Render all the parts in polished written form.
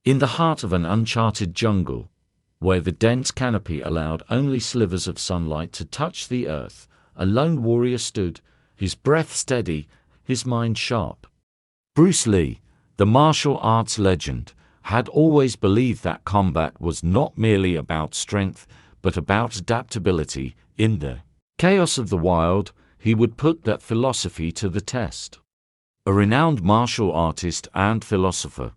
In the heart of an uncharted jungle, where the dense canopy allowed only slivers of sunlight to touch the earth, a lone warrior stood, his breath steady, his mind sharp. Bruce Lee, the martial arts legend, had always believed that combat was not merely about strength, but about adaptability. In the chaos of the wild, he would put that philosophy to the test. A renowned martial artist and philosopher,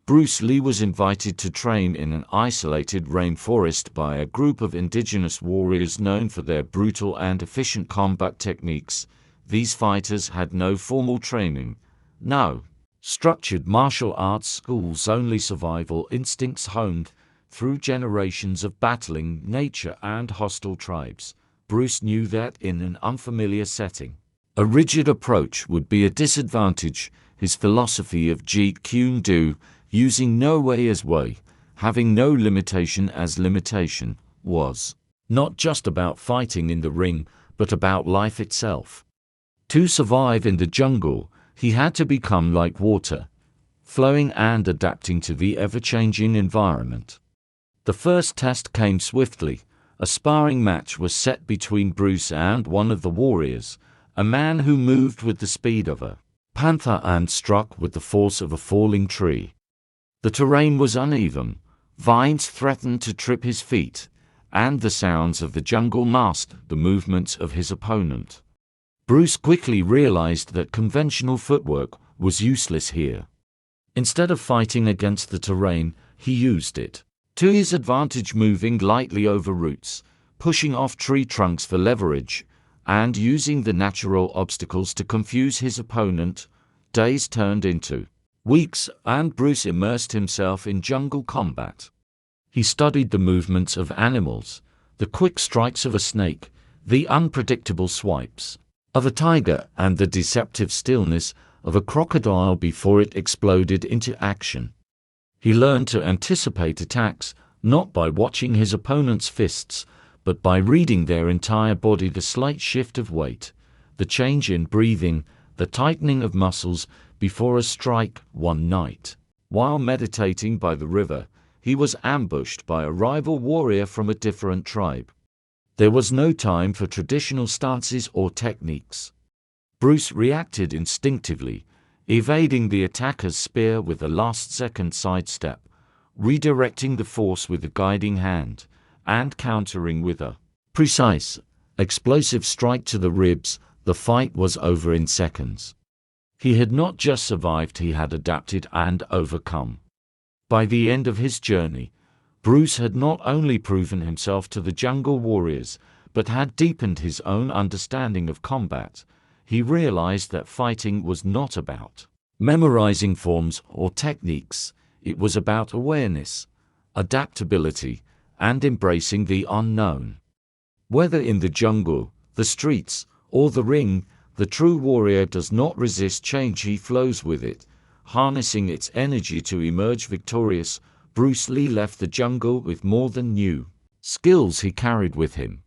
Bruce Lee was invited to train in an isolated rainforest by a group of indigenous warriors known for their brutal and efficient combat techniques. These fighters had no formal training, no structured martial arts schools, only survival instincts honed through generations of battling nature and hostile tribes. Bruce knew that in an unfamiliar setting, a rigid approach would be a disadvantage. His philosophy of Jeet Kune Do, using no way as way, having no limitation as limitation, was not just about fighting in the ring, but about life itself. To survive in the jungle, he had to become like water, flowing and adapting to the ever-changing environment. The first test came swiftly. A sparring match was set between Bruce and one of the warriors, a man who moved with the speed of a panther and struck with the force of a falling tree. The terrain was uneven, vines threatened to trip his feet, and the sounds of the jungle masked the movements of his opponent. Bruce quickly realized that conventional footwork was useless here. Instead of fighting against the terrain, he used it to his advantage, moving lightly over roots, pushing off tree trunks for leverage, and using the natural obstacles to confuse his opponent. Days turned into weeks, and Bruce immersed himself in jungle combat. He studied the movements of animals, the quick strikes of a snake, the unpredictable swipes of a tiger, and the deceptive stillness of a crocodile before it exploded into action. He learned to anticipate attacks, not by watching his opponent's fists, but by reading their entire body, the slight shift of weight, the change in breathing, the tightening of muscles before a strike. One night, while meditating by the river, he was ambushed by a rival warrior from a different tribe. There was no time for traditional stances or techniques. Bruce reacted instinctively, evading the attacker's spear with a last-second sidestep, redirecting the force with a guiding hand, and countering with a precise, explosive strike to the ribs. The fight was over in seconds. He had not just survived, he had adapted and overcome. By the end of his journey, Bruce had not only proven himself to the jungle warriors, but had deepened his own understanding of combat. He realized that fighting was not about memorizing forms or techniques. It was about awareness, adaptability, and embracing the unknown. Whether in the jungle, the streets, or the ring, the true warrior does not resist change, he flows with it, harnessing its energy to emerge victorious. Bruce Lee left the jungle with more than new skills. He carried with him